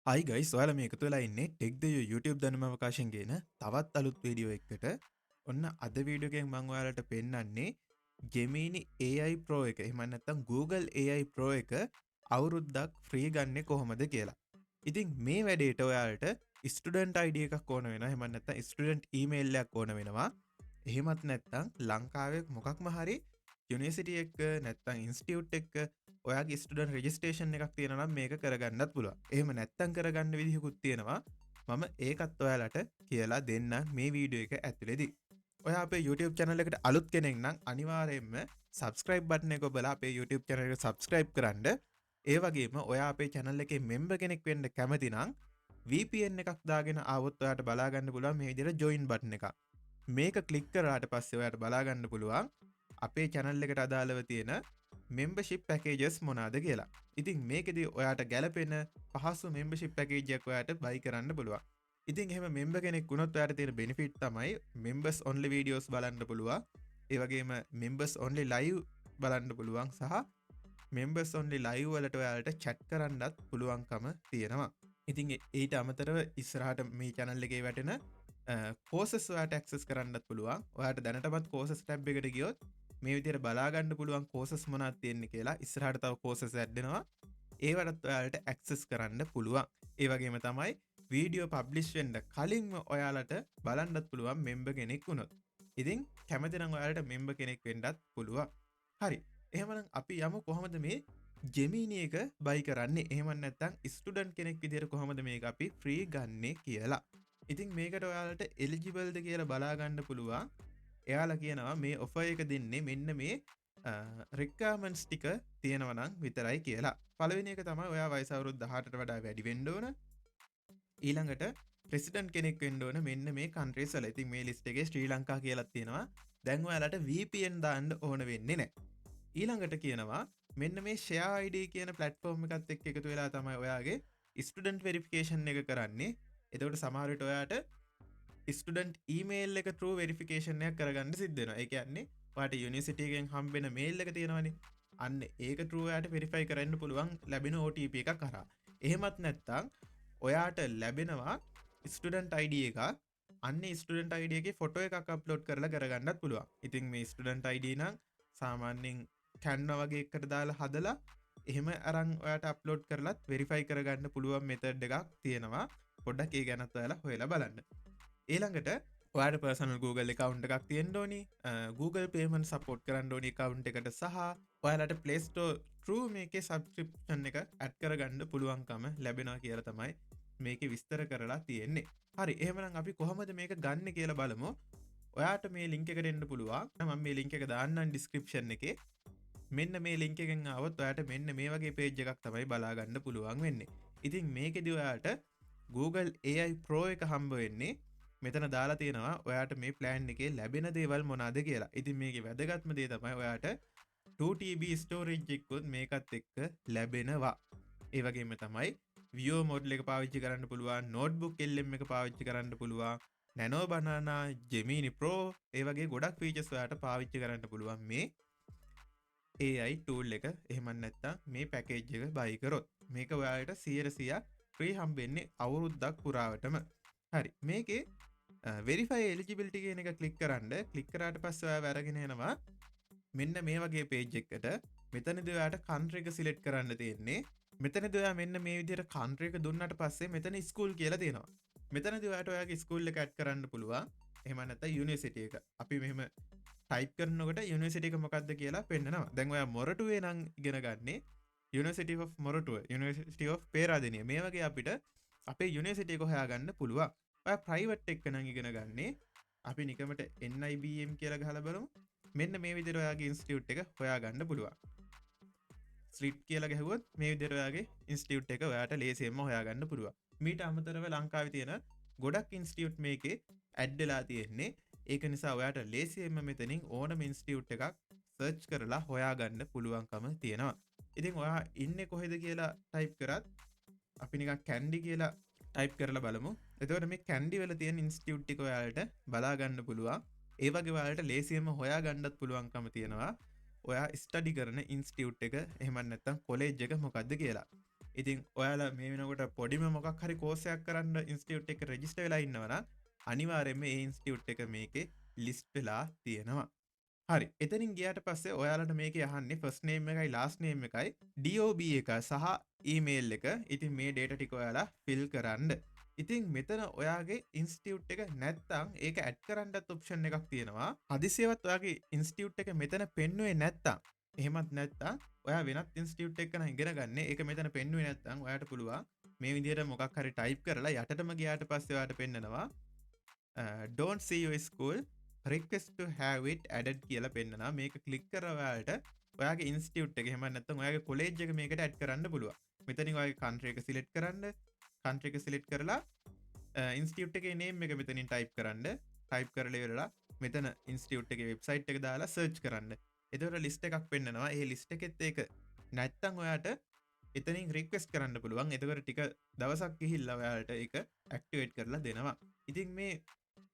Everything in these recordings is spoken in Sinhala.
හයි ගයිස් ඔයාලා මේ එකතු වෙලා ඉන්නේ ටෙක් දෙයෝ YouTube දැනුම අවකාශයෙන් ගේන තවත් අලුත් වීඩියෝ එකකට. ඔන්න අද වීඩියෝ එකෙන් මම ඔයාලට පෙන්නන්නේ Gemini AI Pro එක. එහෙම නැත්නම් Google AI Pro එක අවුරුද්දක් ෆ්‍රී ගන්නේ කොහොමද කියලා. ඉතින් මේ වැඩේට ඔයාලට ස්ටුඩන්ට් ID එකක් ඕන වෙනවා. එහෙම නැත්නම් ස්ටුඩන්ට් ඊමේල් එකක් ඕන වෙනවා. එහෙමත් නැත්නම් ලංකාවේ මොකක්ම හරි යුනිවර්සිටි එක නැත්නම් ඉන්ස්ටිටියුට් එක ඔයාගේ ස්ටුඩන්ට් රෙජිස්ට්‍රේෂන් එකක් තියෙනවා නම් මේක කරගන්නත් පුළුවන්. එහෙම නැත්නම් කරගන්න විදිහකුත් තියෙනවා. මම ඒකත් ඔයාලට කියලා දෙන්න මේ වීඩියෝ එක ඇතුළේදී. ඔයා අපේ YouTube channel එකට අලුත් කෙනෙක් නම් අනිවාර්යයෙන්ම subscribe button එක ඔබලා අපේ YouTube channel එක subscribe කරන්න. ඒ වගේම ඔයා අපේ channel එකේ member කෙනෙක් වෙන්න කැමති නම් VPN එකක් දාගෙන ආවොත් ඔයාට බලා ගන්න පුළුවන් මේ විදිහට join button එකක්. මේක ක්ලික් කරාට පස්සේ ඔයාට බලා ගන්න පුළුවන් අපේ channel එකට අදාළව තියෙන membership packages මොනවාද කියලා. ඉතින් මේකෙදි ඔයාට ගැලපෙන පහසු membership package එකක් ඔයාට buy කරන්න පුළුවන්. ඉතින් එහෙම member කෙනෙක් වුණොත් ඔයාට තියෙන benefit තමයි members only videos බලන්න පුළුවන්. ඒ වගේම members only live බලන්න පුළුවන් සහ members only live වලට ඔයාලට chat කරන්නත් පුළුවන්කම තියෙනවා. ඉතින් ඊට අමතරව ඉස්සරහට මේ channel එකේ වැටෙන courses ඔයාට access කරන්නත් පුළුවන්. ඔයාට දැනටමත් courses tab එකට ගියොත් මේ විදිහට බලා ගන්න පුළුවන් courses මොනවද තියෙන්නේ කියලා. ඉස්සරහට තව courses add වෙනවා. ඒවටත් ඔයාලට access කරන්න පුළුවන්. ඒ වගේම තමයි වීඩියෝ පබ්ලිෂ් වෙන්න කලින්ම ඔයාලට බලන්නත් පුළුවන් member කෙනෙක් වුණොත්. ඉතින් කැමති නම් ඔයාලට member කෙනෙක් වෙන්නත් පුළුවන්. හරි. එහෙමනම් අපි යමු කොහොමද මේ Gemini එක buy කරන්නේ? එහෙම නැත්නම් ස්ටුඩන්ට් කෙනෙක් විදිහට කොහොමද මේක අපි free ගන්නෙ කියලා. ඉතින් මේකට ඔයාලට එලිජිබල්ද කියලා බලා ගන්න පුළුවන්. එයාලා කියනවා මේ ඔෆර් එක දෙන්නේ මෙන්න මේ රික්වයර්මන්ට්ස් ටික තියෙනවා නම් විතරයි කියලා. පළවෙනි එක තමයි ඔයා වයස අවුරුදු 18ට වඩා වැඩි වෙන්න ඕන. ඊළඟට ප්‍රෙසිඩන්ට් කෙනෙක් වෙන්න ඕන මෙන්න මේ කන්ට්‍රීස් වල. ඉතින් මේ ලිස්ට් එකේ ශ්‍රී ලංකා කියලා තියෙනවා. දැන් ඔයාලට VPN දාන්න ඕන වෙන්නේ නැහැ. ඊළඟට කියනවා මෙන්න මේ share ID කියන platform එකත් එක්ක එකතු වෙලා තමයි ඔයාගේ ස්ටුඩන්ට් වෙරිෆිකේෂන් එක කරන්නේ. එතකොට සමහර විට ඔයාට ස්ටුඩන්ට් ඊමේල් එක true verification එකක් කරගන්න සිද්ධ වෙනවා. ඒ කියන්නේ ඔයාට යුනිවර්සිටි එකෙන් හම්බෙන මේල් එක තියෙනවනේ. අන්න ඒක true ඔයාට verify කරන්න පුළුවන් ලැබෙන OTP එකක් කරා. එහෙමත් නැත්නම් ඔයාට ලැබෙනවා ස්ටුඩන්ට් ID එකක්. අන්න ස්ටුඩන්ට් ID එකේ ෆොටෝ එකක් අප්ලෝඩ් කරලා කරගන්නත් පුළුවන්. ඉතින් මේ ස්ටුඩන්ට් ID නම් සාමාන්‍යයෙන් Canva වගේ එකකට දාලා හදලා එහෙම අරන් ඔයාට අප්ලෝඩ් කරලත් වෙරිෆයි කරගන්න පුළුවන් මෙතඩ් එකක් තියෙනවා. පොඩ්ඩක් ඒ ගැනත් ඔයාලා හොයලා බලන්න. ඊළඟට ඔයාට පර්සනල් Google account එකක් තියෙන්න ඕනි. Google payment support කරන්න ඕනි account එකට සහ ඔයාලට Play Store True මේකේ subscription එක add කරගන්න පුළුවන්කම ලැබෙනවා කියලා තමයි මේකේ විස්තර කරලා තියෙන්නේ. හරි එහෙමනම් අපි කොහොමද මේක ගන්න කියලා බලමු. ඔයාට මේ link එකට එන්න පුළුවන්. මම මේ link එක දාන්නම් description එකේ. මෙන්න මේ link එකෙන් ආවොත් ඔයාට මෙන්න මේ වගේ page එකක් තමයි බලා ගන්න පුළුවන් වෙන්නේ. ඉතින් මේකෙදි ඔයාට Google AI Pro එක හම්බ වෙන්නේ. මෙතන දාලා තියෙනවා ඔයාට මේ plan එකේ ලැබෙන දේවල් මොනවාද කියලා. ඉතින් මේකේ වැදගත්ම දේ තමයි ඔයාට 2TB storage එකකුත් මේකත් එක්ක ලැබෙනවා. ඒ වගේම තමයි Vio model එක පාවිච්චි කරන්න පුළුවන්, notebook LM එක පාවිච්චි කරන්න පුළුවන්, Nano Banana, Gemini Pro ඒ වගේ ගොඩක් features ඔයාට පාවිච්චි කරන්න පුළුවන් මේ AI tool එක. එහෙම නැත්නම් මේ package එක buy කරොත් මේක ඔයාලට 100% free හම්බෙන්නේ අවුරුද්දක් පුරාවටම. හරි මේකේ verify eligibility කියන එක ක්ලික් කරන්න. ක්ලික් කරාට පස්සේ ඔයාව අරගෙන එනවා මෙන්න මේ වගේ page එකකට. මෙතනදී ඔයාට country එක select කරන්න තියෙන්නේ. මෙතනදී ඔයා මෙන්න මේ විදිහට country එක දුන්නාට පස්සේ මෙතන school කියලා තියෙනවා. මෙතනදී ඔයාට ඔයාගේ school එක add කරන්න පුළුවන්. එහෙම නැත්නම් university එක. අපි මෙහෙම type කරනකොට university එක මොකක්ද කියලා පෙන්නනවා. දැන් ඔයා මොරටුවේ නම් ඉගෙන ගන්නේ University of Moratuwa, University of Peradeniya. මේ වගේ අපිට අපේ university එක හොයාගන්න පුළුවන්. ඔයා ප්‍රයිවට් එක නම් ඉගෙන ගන්නේ අපි නිකමට NIBM කියලා ගහලා බලමු. මෙන්න මේ විදිහට ඔයාගේ ඉන්ස්ටිටියුට් එක හොයාගන්න පුළුවන්. ස්ලිට් කියලා ගැහුවොත් මේ විදිහට ඔයාගේ ඉන්ස්ටිටියුට් එක ඔයාට ලේසියෙන්ම හොයාගන්න පුළුවන්. මීට අමතරව ලංකාවේ තියෙන ගොඩක් ඉන්ස්ටිටියුට් මේකේ ඇඩ් වෙලා තියෙන්නේ. ඒක නිසා ඔයාට ලේසියෙන්ම මෙතනින් ඕනම ඉන්ස්ටිටියුට් එකක් සර්ච් කරලා හොයාගන්න පුළුවන්කම තියෙනවා. ඉතින් ඔයා ඉන්නේ කොහෙද කියලා ටයිප් කරත් අපි නිකන් කැන්ඩි කියලා ටයිප් කරලා බලමු. එතකොට මේ කැන්ඩි වල තියෙන ඉන්ස්ටිටියුට් ටික ඔයාලට බලා ගන්න පුළුවන්. ඒ වගේ ඔයාලට ලේසියෙන්ම හොයා ගන්නත් පුළුවන්කම තියෙනවා. ඔයා ස්ටඩි කරන ඉන්ස්ටිටියුට් එක එහෙම නැත්නම් කොලෙජ් එක මොකද්ද කියලා. ඉතින් ඔයාලා මේ වෙනකොට පොඩිම මොකක් හරි කෝස් එකක් කරන්න ඉන්ස්ටිටියුට් එකක රෙජිස්ටර් වෙලා ඉන්නවා නම් අනිවාර්යයෙන්ම ඒ ඉන්ස්ටිටියුට් එක මේකේ ලිස්ට් වෙලා තියෙනවා. හරි. එතනින් ගියාට පස්සේ ඔයාලට මේකේ අහන්නේ ෆස්ට් නේම් එකයි ලාස්ට් නේම් එකයි DOB එක සහ ඊමේල් එක. ඉතින් මේ ඩේටා ටික ඔයාලා ෆිල් කරන්න. ඉතින් මෙතන ඔයාගේ ඉන්ස්ටිටියුට් එක නැත්තම් ඒක ඇඩ් කරන්නත් ඔප්ෂන් එකක් තියෙනවා. හදිසියවත් ඔයාගේ ඉන්ස්ටිටියුට් එක මෙතන පෙන්නුවේ නැත්තම් එහෙමත් නැත්තම් ඔයා වෙනත් ඉන්ස්ටිටියුට් එකක නම් ඉගෙන ගන්න. ඒක මෙතන පෙන්නුවේ නැත්තම් ඔයාට පුළුවන් මේ විදිහට මොකක් හරි ටයිප් කරලා යටටම ගියාට පස්සේ ඔයාට පෙන්නනවා don't see your school request to have it added කියලා පෙන්නනවා. මේක ක්ලික් කරලා ඔයාලට ඔයාගේ ඉන්ස්ටිටියුට් එක එහෙම නැත්නම් ඔයාගේ කොලෙජ් එක මේකට ඇඩ් කරන්න පුළුවන්. මෙතනින් ඔයාගේ කන්ට්‍රි එක සිලෙක්ට් කරන්න. කන්ට්‍රි එක සිලෙක්ට් කරලා ඉන්ස්ටිටියුට් එකේ නේම් එක මෙතනින් ටයිප් කරන්න. ටයිප් කරලා ඉවරලා මෙතන ඉන්ස්ටිටියුට් එකේ වෙබ්සයිට් එක දාලා සර්ච් කරන්න. එතකොට ලිස්ට් එකක් පෙන්නනවා. ඒ ලිස්ට් එකෙත් ඒක නැත්තම් ඔයාට එතනින් රික්වෙස්ට් කරන්න පුළුවන්. එතකොට ටික දවසක් ගිහිල්ලා ඔයාලට ඒක ඇක්ටිවේට් කරලා දෙනවා. ඉතින් මේ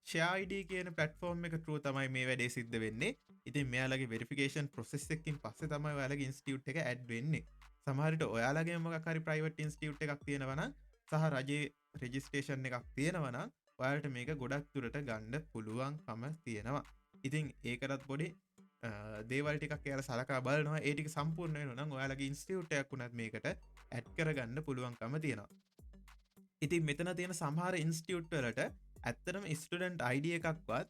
share ID කියන platform එක through තමයි මේ වැඩේ සිද්ධ වෙන්නේ. ඉතින් මෙයාලගේ verification process එකකින් පස්සේ තමයි ඔයාලගේ institute එක add වෙන්නේ. සමහර විට ඔයාලගේ මොකක් හරි private institute එකක් තියෙනවා නම් සහ රජයේ registration එකක් තියෙනවා නම් ඔයාලට මේක ගොඩක් දුරට ගන්න පුළුවන්කම තියෙනවා. ඉතින් ඒකටත් පොඩි දේවල් ටිකක් එයාලා සලකා බලනවා. ඒ ටික සම්පූර්ණ වෙනවා නම් ඔයාලගේ institute එකක් උනත් මේකට add කරගන්න පුළුවන්කම තියෙනවා. ඉතින් මෙතන තියෙන සමහර ඉන්ස්ටිටියුට් වලට ඇත්තටම ස්ටුඩන්ට් ID එකක්වත්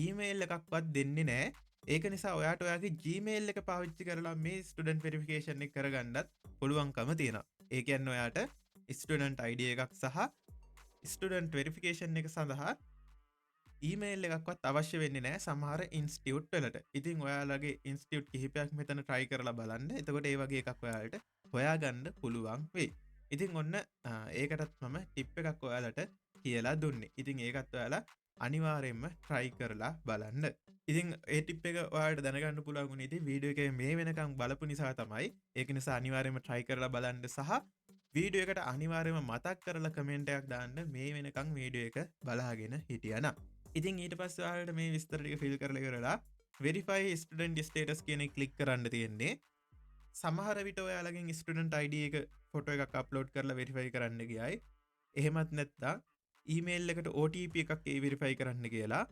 ඊමේල් එකක්වත් දෙන්නේ නැහැ. ඒක නිසා ඔයාට ඔයාගේ Gmail එක පාවිච්චි කරලා මේ ස්ටුඩන්ට් වෙරිෆිකේෂන් එක කරගන්නත් පුළුවන්කම තියෙනවා. ඒ කියන්නේ ඔයාට ස්ටුඩන්ට් ID එකක් සහ ස්ටුඩන්ට් වෙරිෆිකේෂන් එක සඳහා ඊමේල් එකක්වත් අවශ්‍ය වෙන්නේ නැහැ සමහර ඉන්ස්ටිටියුට් වලට. ඉතින් ඔයාලගේ ඉන්ස්ටිටියුට් කිහිපයක් මෙතන try කරලා බලන්න. එතකොට ඒ වගේ එකක් ඔයාලට හොයාගන්න පුළුවන් වෙයි. ඉතින් ඔන්න ඒකටත් මම ටිප් එකක් ඔයාලට කියලා දුන්නේ. ඉතින් ඒකත් ඔයාලා අනිවාර්යයෙන්ම try කරලා බලන්න. ඉතින් ඒ ටිප් එක ඔයාලට දැනගන්න පුළුවන් උනේ ඉතින් වීඩියෝ එකේ මේ වෙනකන් බලපු නිසා තමයි. ඒක නිසා අනිවාර්යයෙන්ම try කරලා බලන්න සහ වීඩියෝ එකට අනිවාර්යයෙන්ම මතක් කරලා කමෙන්ට් එකක් දාන්න මේ වෙනකන් වීඩියෝ එක බලාගෙන හිටියානම්. ඉතින් ඊට පස්සේ ඔයාලට මේ විස්තර ටික ෆිල් කරලා ඉවරලා verify student status කියන එක ක්ලික් කරන්න තියෙන්නේ. සමහර විට ඔයාලගෙන් ස්ටුඩන්ට් ID එක ෆොටෝ එකක් අප්ලෝඩ් කරලා වෙරිෆයි කරන්න ගියයි. එහෙමත් නැත්නම් ඊමේල් එකට OTP එකක් ඒ වෙරිෆයි කරන්න කියලා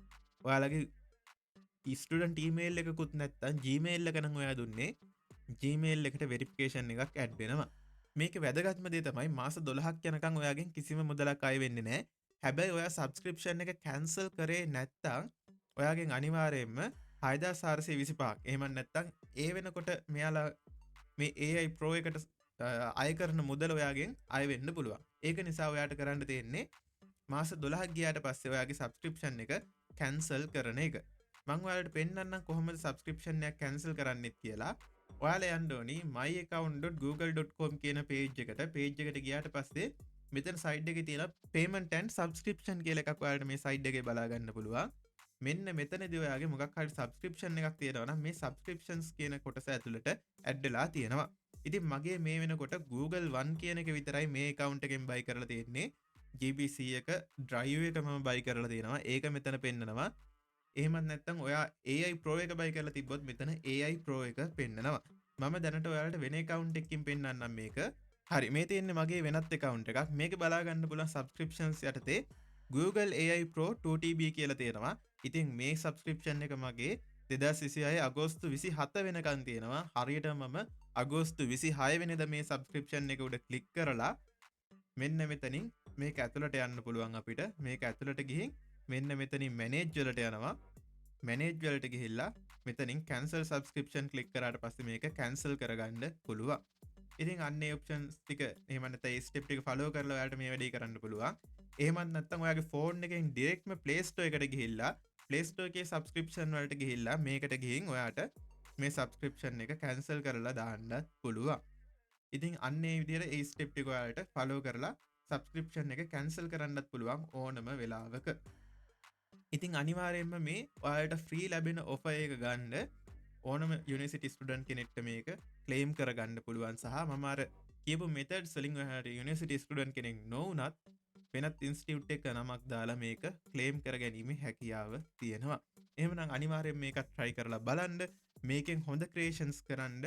ඔයාලගේ ස්ටුඩන්ට් ඊමේල් එකකුත් නැත්නම් Gmail එක නම් ඔයා දුන්නේ Gmail එකට වෙරිෆිකේෂන් එකක් ඇඩ් වෙනවා. මේක වැදගත්ම දේ තමයි මාස 12ක් යනකම් ඔයාගෙන් කිසිම මුදලක් අය වෙන්නේ නැහැ. හැබැයි ඔයා සබ්ස්ක්‍රිප්ෂන් එක කැන්සල් කරේ නැත්නම් ඔයාගෙන් අනිවාර්යයෙන්ම 6425ක් එහෙම නැත්නම් ඒ වෙනකොට මෙයාලා මේ AI Pro එකට අය කරන මුදල ඔයාගෙන් අය වෙන්න පුළුවන්. ඒක නිසා ඔයාට කරන්න තියෙන්නේ මාස 12ක් ගියාට පස්සේ ඔයාගේ සබ්ස්ක්‍රිප්ෂන් එක කැන්සල් කරන එක. මම ඔයාලට පෙන්නන්නම් කොහොමද සබ්ස්ක්‍රිප්ෂන් එක කැන්සල් කරන්නෙත් කියලා. ඔයාලා යන්න ඕනි myaccount.google.com කියන page එකට. page එකට ගියාට පස්සේ මෙතන side එකේ තියෙන payment and subscription කියලා එකක් ඔයාලට මේ side එකේ බලා ගන්න පුළුවන්. මෙන්න මෙතනදී ඔයාගේ මොකක් හරි සබ්ස්ක්‍රිප්ෂන් එකක් තියෙනවා නම් මේ සබ්ස්ක්‍රිප්ෂන්ස් කියන කොටස ඇතුළට ඇඩ් වෙලා තියෙනවා. ඉතින් මගේ මේ වෙනකොට Google One කියන එක විතරයි මේ account එකෙන් buy කරලා තියෙන්නේ. GB 100ක drive එක මම buy කරලා තියෙනවා. ඒක මෙතන පෙන්නනවා. එහෙමත් නැත්නම් ඔයා AI Pro එක buy කරලා තිබ්බොත් මෙතන AI Pro එක පෙන්නනවා. මම දැනට ඔයාලට වෙන account එකකින් පෙන්නන්නම් මේක. හරි මේ තියෙන්නේ මගේ වෙනත් account එකක්. මේක බලා ගන්න පුළුවන් subscriptions යටතේ Google AI Pro 2TB කියලා තියෙනවා. ඉතින් මේ subscription එක මගේ 2026 අගෝස්තු 27 වෙනකන් තියෙනවා. හරියට මම අගෝස්තු 26 වෙනිදා මේ subscription එක උඩ click කරලා මෙන්න මෙතනින් මේක ඇතුළට යන්න පුළුවන් අපිට. මේක ඇතුළට ගිහින් මෙන්න මෙතනින් manage වලට යනවා. manage වලට ගිහිල්ලා මෙතනින් cancel subscription click කරාට පස්සේ මේක cancel කරගන්න පුළුවන්. ඉතින් අන්න ඒ options ටික එහෙම නැත්නම් ඒ step ටික follow කරලා ඔයාලට මේ වැඩේ කරන්න පුළුවන්. එහෙමත් නැත්නම් ඔයාගේ phone එකෙන් directම Play Store එකට ගිහිල්ලා Play Store එකේ subscription වලට ගිහිල්ලා මේකට ගිහින් ඔයාට මේ subscription එක cancel කරලා දාන්න පුළුවන්. ඉතින් අන්න ඒ විදිහට ඒ step ටික ඔයාලට follow කරලා subscription එක cancel කරන්නත් පුළුවන් ඕනම වෙලාවක. ඉතින් අනිවාර්යයෙන්ම මේ ඔයාලට free ලැබෙන offer එක ගන්න ඕනම university student කෙනෙක්ට මේක claim කරගන්න පුළුවන් සහ මම අර කියපු methods වලින් ඔයාලට university student කෙනෙක් නොවුනත් වෙනත් institute එක නමක් දාලා මේක claim කරගැනීමේ හැකියාව තියෙනවා. එහෙමනම් අනිවාර්යයෙන් මේක try කරලා බලන්න. මේකෙන් හොඳ creations කරන්න,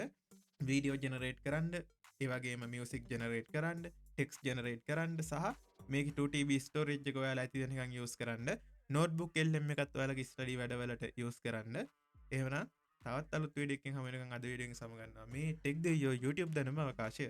video generate කරන්න, ඒවගේම මියසික් ජනරේට් කරන්න ටෙක්ස් ජනරේට් කරන්න සහ මේක 2TB ස්ටෝරේජ් එක ඔයාලා ඇති නිකන් යූස් කරන්න නෝට්බුක් LM එකත් ඔයාලගේ ස්ටඩි වැඩවලට යූස් කරන්න එහෙමනම් තවත් අලුත් වීඩියෝ එකකින් හමු වෙනකන් අද වීඩියෝ එක සමගන්නවා මේ ටෙක් දෙවියෝ YouTube දැනුම අවකාශය